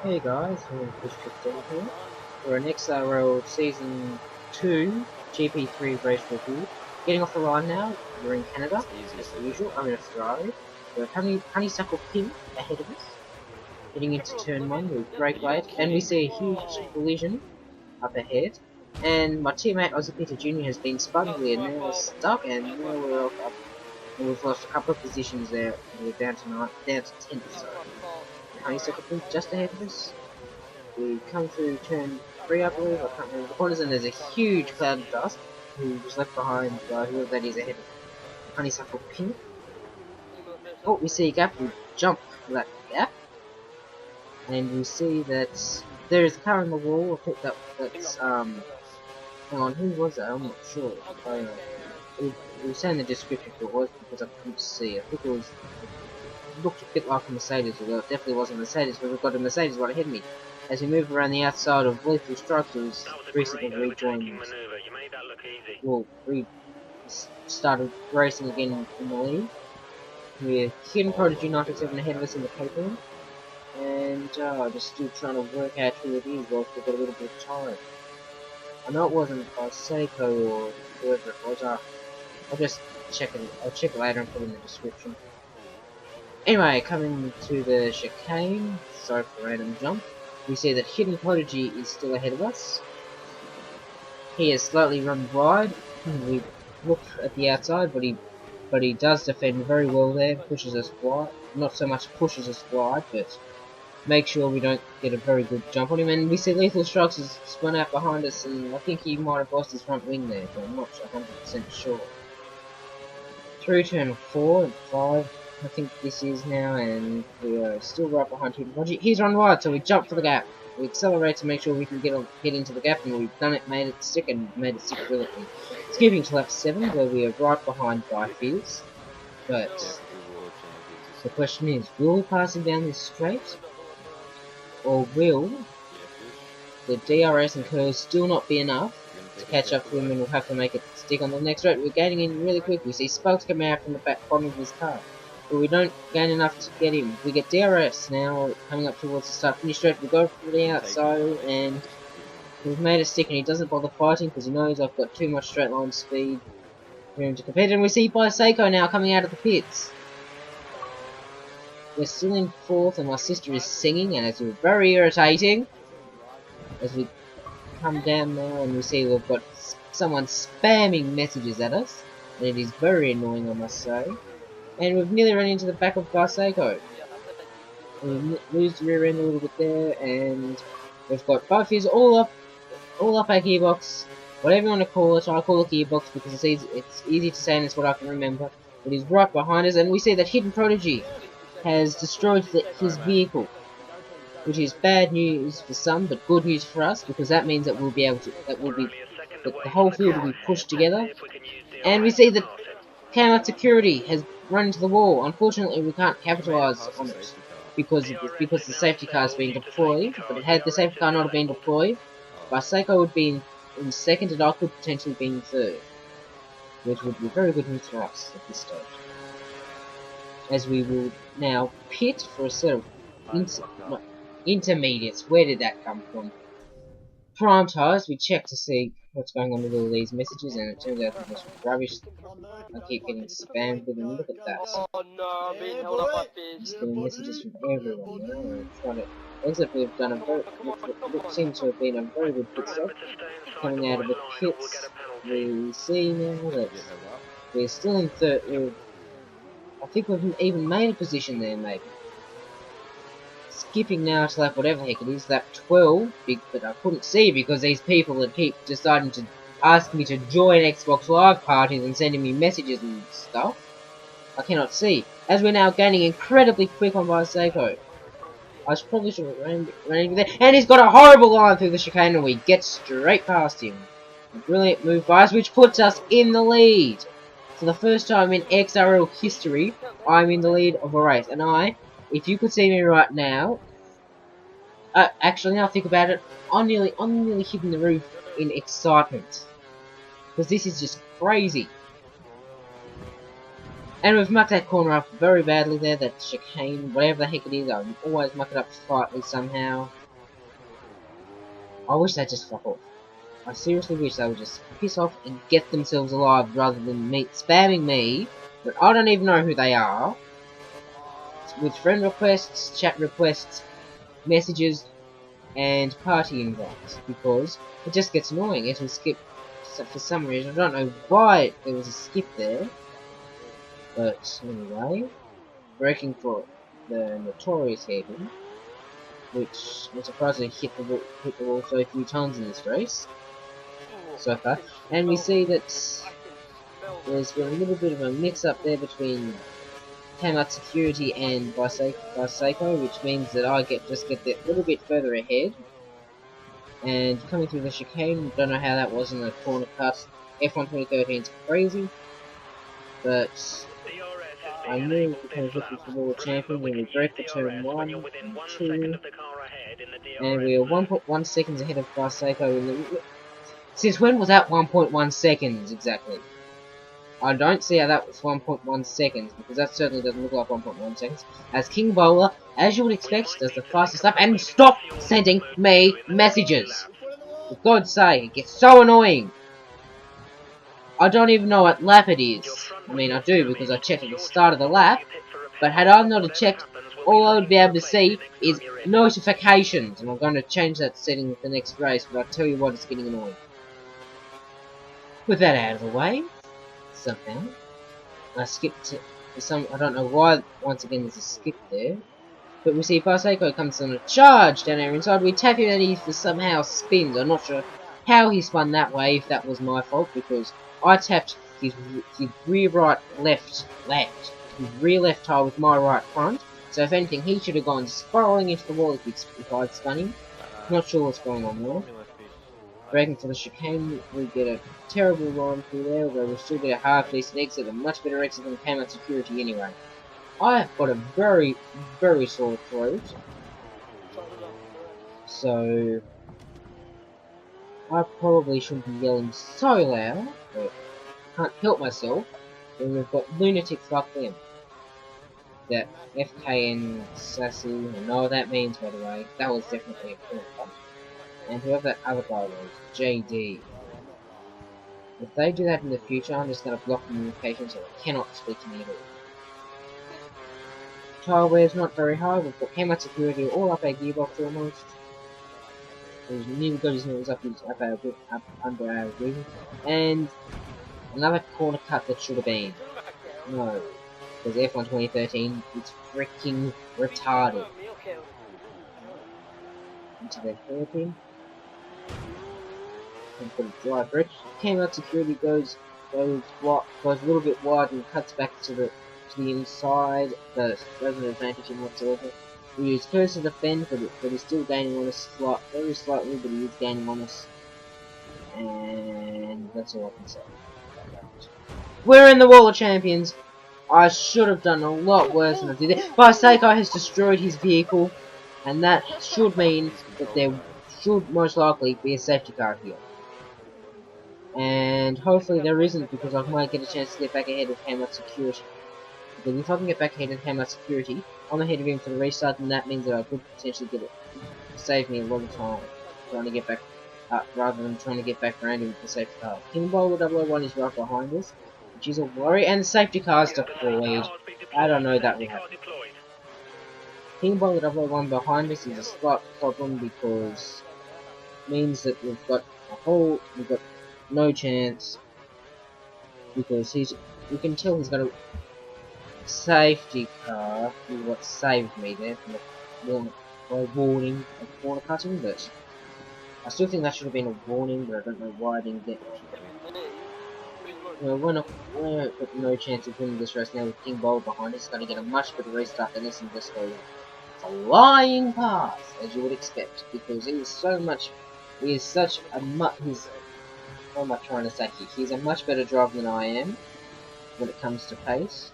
Hey guys, I'm Pushkit here. We're an XRL Season 2 GP3 race review. Getting off the line now, we're in Canada, as usual. I'm in Australia. We're honeysuckle pink ahead of us. Heading into turn 1 with brake light, and we see a huge collision up ahead. And my teammate Ozzy Peter Jr. has been spun. We are now stuck, and now we're up. And we've lost a couple of positions there. And we're down to 10th. So honeysuckle pink just ahead of us. We come through turn 3, I believe. I can't remember the corners, and there's a huge cloud of dust who was left behind by whoever that is ahead of honeysuckle pink. Oh, we see a gap. We jump for that gap, and we see that there is a car in the wall. I picked up that's hang on, who was that? I'm not sure. It was saying the description for it was because I couldn't see. I think it was. It looked a bit like a Mercedes, although it definitely wasn't a Mercedes, but we've got a Mercedes right ahead of me. As we move around the outside of Lethal Structures, recently rejoined. Well, we started racing again in the league. We're Hidden Prodigy 97 ahead of us in the paper, and just still trying to work out who it is whilst we've got a little bit of time. I know it wasn't by Seiko or whoever it was. I'll just check it. I'll check it later and put it in the description. Anyway, coming to the chicane, sorry for random jump, we see that Hidden Prodigy is still ahead of us. He has slightly run wide. We look at the outside, but he does defend very well there, pushes us wide. Not so much pushes us wide, but make sure we don't get a very good jump on him. And we see Lethal Strux has spun out behind us, and I think he might have lost his front wing there, but I'm not 100% sure. Through turn 4 and 5. I think this is now, and we are still right behind Hidden Prodigy. He's run wide, so we jump for the gap. We accelerate to make sure we can get into the gap, and we've done it, made it stick brilliantly. Skipping to lap 7, where we are right behind by Fizz. But the question is, will we pass him down this straight? Or will the DRS and curves still not be enough to catch up to him, and we'll have to make it stick on the next straight? We're gaining in really quick. We see Spokes come out from the back bottom of his car, but we don't gain enough to get him. We get DRS now coming up towards the start finish straight. We go for the outside, and we've made a stick, and he doesn't bother fighting because he knows I've got too much straight line speed for him to compete. And we see by Seiko now coming out of the pits. We're still in 4th, and my sister is singing, and it's very irritating. As we come down now, and we see we've got someone spamming messages at us, and it is very annoying, I must say. And we've nearly run into the back of Barseco. We lose the rear end a little bit there, and we've got both his all up our gearbox, whatever you want to call it. I call it gearbox because it's easy to say and it's what I can remember. But he's right behind us, and we see that Hidden Prodigy has destroyed his vehicle, which is bad news for some, but good news for us, because that means that we'll be able to, that the whole field will be pushed together. And we see that Camera Security has run into the wall. Unfortunately, we can't capitalise on it because the safety car has been deployed. But had the safety car not been deployed, Barseco would be in 2nd, and I could potentially be in 3rd, which would be very good news for us at this stage. As we will now pit for a set of intermediates. Where did that come from? Prime tires. We check to see what's going on with all these messages, and it turns out that it's rubbish. I keep getting spammed with them. Look at that. Just getting messages from everyone, you know. I'm trying to. Looks like we've done what seems to have been a very good pit stop. Coming out of the pits, we see now that we're still in 3rd. I think we've even made a position there, maybe. Skipping now to lap whatever the heck it is, lap 12, but I couldn't see because these people that keep deciding to ask me to join Xbox Live parties and sending me messages and stuff, I cannot see. As we're now gaining incredibly quick on Barseco. I probably should have ran over there, and he's got a horrible line through the chicane, and we get straight past him. A brilliant move by us, which puts us in the lead. For the first time in XRL history, I'm in the lead of a race, and if you could see me right now, actually now I think about it, I'm nearly hitting the roof in excitement, because this is just crazy. And we've mucked that corner up very badly there, that chicane, whatever the heck it is, I always muck it up slightly somehow. I wish they'd just fuck off. I seriously wish they would just piss off and get themselves alive rather than spamming me, but I don't even know who they are, with friend requests, chat requests, messages, and party invites, because it just gets annoying. It'll skip for some reason. I don't know why there was a skip there, but anyway, breaking for the notorious hairpin, which I'm surprised they hit the wall so few times in this race so far. And we see that there's been a little bit of a mix-up there between Kmart Security and Biseiko, which means that I just get a little bit further ahead. And coming through the chicane, don't know how that was in the corner cut. F1 2013 is crazy, but I knew because looking for world champion when we break for turn 1 and 2, and we are 1.1 seconds ahead of Biseiko. Since when was that 1.1 seconds exactly? I don't see how that was 1.1 seconds, because that certainly doesn't look like 1.1 seconds. As King Bowler, as you would expect, does the fastest lap, and stop sending me messages! For God's sake, it gets so annoying! I don't even know what lap it is. I mean, I do, because I checked at the start of the lap, but had I not checked, all I would be able to see is notifications, and I'm going to change that setting with the next race, but I tell you what, it's getting annoying. With that out of the way, somehow, I skipped it for some, I don't know why, once again there's a skip there, but we see Biseiko comes on a charge down our inside, we tap him and he somehow spins. I'm not sure how he spun that way, if that was my fault, because I tapped his rear right left, his rear left tire with my right front, so if anything he should have gone spiralling into the wall if I'd spun him. Not sure what's going on there. Breaking for the chicane, we get a terrible line through there, although we still get a half decent exit, a much better exit than Kmart Security anyway. I have got a very, very sore throat, so I probably shouldn't be yelling so loud, but I can't help myself when we've got lunatics like them. That FKN Sassy, I know what that means by the way, that was definitely a cool one. And whoever that other guy was, JD. If they do that in the future, I'm just going to block communication so I cannot speak to me at all. Tire wear's not very high, we've got Kmart Security all up our gearbox almost. He's nearly got his nose up under our wing. And another corner cut that should have been. No. Because F1 2013 is freaking retarded. Into the hairpin. And put a dry bridge. Kmart Security goes a little bit wide and cuts back to the inside, but doesn't advantage him whatsoever. We use Curse to defend, but he's still gaining on us very slightly, but he is gaining on us. And that's all I can say. We're in the Wall of Champions. I should have done a lot worse than I did. Biseiko has destroyed his vehicle, and that should mean that there should most likely be a safety car here. And hopefully there isn't, because I might get a chance to get back ahead of Kmart Security. Because if I can get back ahead of Kmart Security, I'm ahead of him for the restart, and that means that I could potentially get it. Save me a lot of time trying to get back up, rather than trying to get back around him with the safety car. King Bowler 001 is right behind us, which is a worry, and the safety car's deployed. I don't know that will happen. King Bowler 001 behind us is a slight problem, because it means that we've got no chance, because you can tell he's got a safety car, is what saved me there from the warning of corner cutting, but I still think that should have been a warning, but I don't know why I didn't get it. Well, we're got no chance of winning this race now with King Bowl behind us. He's going to get a much better restart than this and just go flying past, as you would expect, because what am I trying to say here? He's a much better driver than I am when it comes to pace.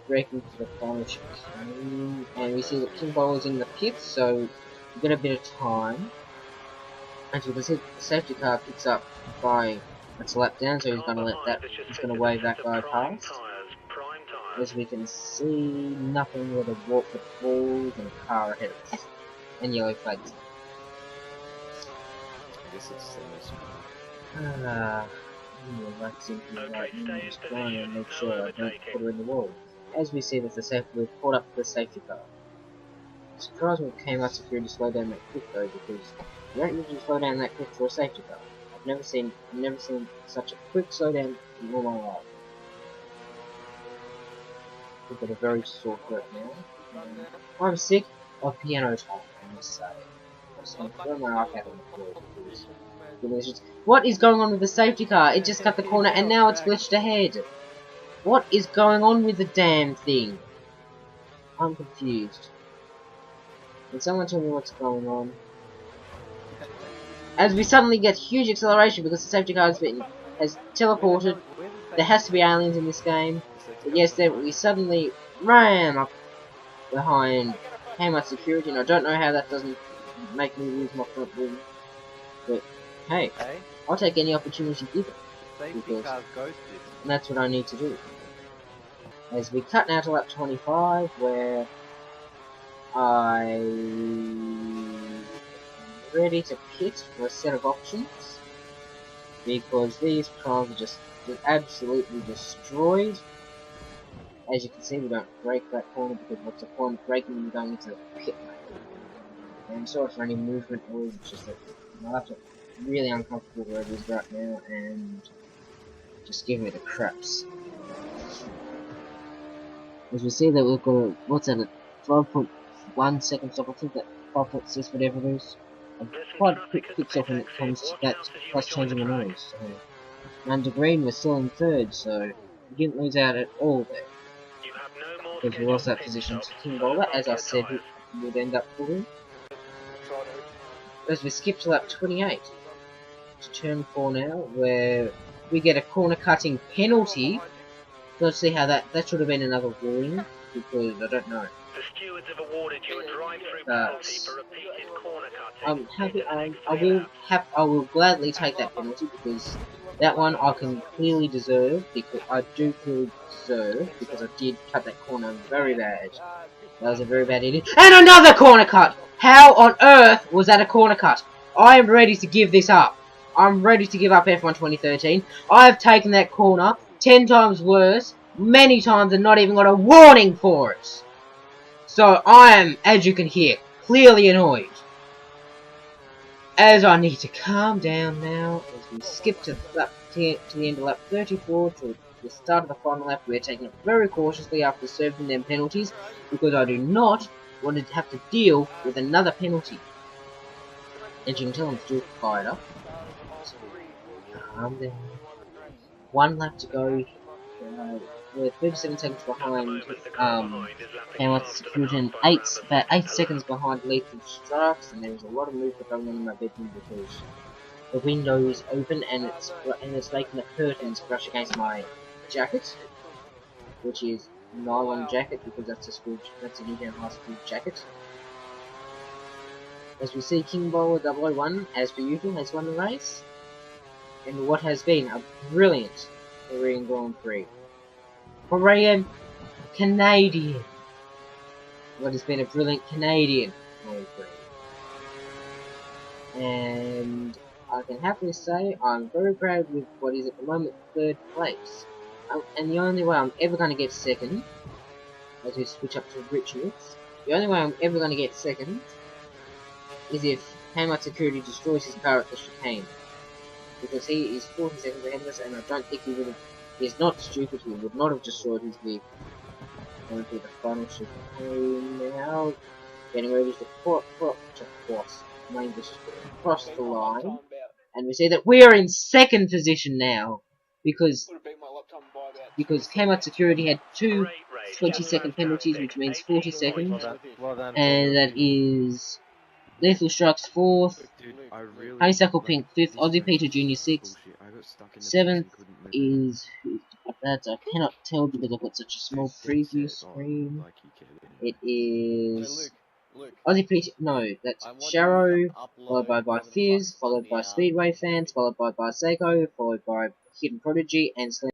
Breaking to the final chicane, and we see that King Bowl is in the pits, so we've got a bit of time until the safety car picks up by its lap down, so he's going to wave that guy past. As we can see, nothing but a walk with balls and a car ahead of us. And yellow flags. I guess it's the most. That's simply right now. Just trying to make sure I don't put her in the wall. As we see, we've caught up to the safety car. Surprised when it came out security to slow down that quick though, because you don't usually slow down that quick for a safety car. I've never seen such a quick slowdown in all my life. We've got a very sore throat now. I'm sick of piano time, I must say. I'm throwing my iPad on the floor because what is going on with the safety car? It just cut the corner and now it's glitched ahead. What is going on with the damn thing? I'm confused. Can someone tell me what's going on? As we suddenly get huge acceleration because the safety car has teleported. There has to be aliens in this game. But yes, we suddenly ran up behind Kmart security, and I don't know how that doesn't make me lose my front wing. But hey, I'll take any opportunity given. Because that's what I need to do. As we cut now to lap 25, where I'm ready to pit for a set of options, because these cars are just absolutely destroyed. As you can see, we don't break that corner because what's the point of breaking when you're going into the pit lane? And I'm sorry for any movement noise, it's just that my laptop's really uncomfortable where it is right now and just give me the craps. As we see that we've got a, what's that, a 12.1 second stop, I think that 5.6, whatever it is. A quite a quick pit stop when it comes to that, plus changing the noise. So. And De Green was still in third, so we didn't lose out at all there. Because we lost that position to King Bowler, as I said we would end up pulling. As we skip to lap 28 to turn 4 now, where we get a corner cutting penalty. Let's see how that should have been another warning, because I don't know. The stewards have awarded you a drive-through penalty for repeated corner cutting. I'm happy. I will gladly take that penalty because that one I can clearly deserve. Because I do clearly deserve because I did cut that corner very bad. That was a very bad idiot. And another corner cut. How on earth was that a corner cut? I am ready to give this up. I'm ready to give up F1 2013. I have taken that corner 10 times worse, many times, and not even got a warning for it. So I am, as you can hear, clearly annoyed. As I need to calm down now, as we skip to the end of lap 34 to the start of the final lap, we're taking it very cautiously after serving them penalties, because I do not want to have to deal with another penalty. As you can tell, I'm still fired up. So, calm down. One lap to go. We're 37 seconds behind Hamilton's security, and about 8 seconds behind Lethal Strikes, and there's a lot of movement going on in my bedroom because the window is open and it's making the curtains brush against my jacket, which is nylon jacket because that's an Indian high school jacket. As we see, King Bowler 001, as per usual, has won the race in what has been a brilliant Korean Grand Prix. Korean Canadian. What has been a brilliant Canadian Grand Prix. And I can happily say I'm very proud with what is at the moment 3rd place. And the only way I'm ever going to get second, as we switch up to Richards, the only way I'm ever going to get second is if Kmart Security destroys his car at the chicane. Because he is 40 seconds ahead of us, and I don't think he would have. He's not stupid, he would not have destroyed his vehicle. Going through the final chicane now. Getting ready to cross the line. And we see that we are in 2nd position now. Because Kmart Security had two 20-second penalties, which means 40 seconds. Well done. And that is Lethal Strikes 4th, Honeysuckle Pink 5th, Aussie Peter Jr. 6th, 7th is, that I cannot tell because I've got such a small preview screen. It is Aussie Peter, no, that's Sharrow, followed by Fizz, followed by Speedway Fans, followed by Seiko, followed by Hidden Prodigy, and Slim.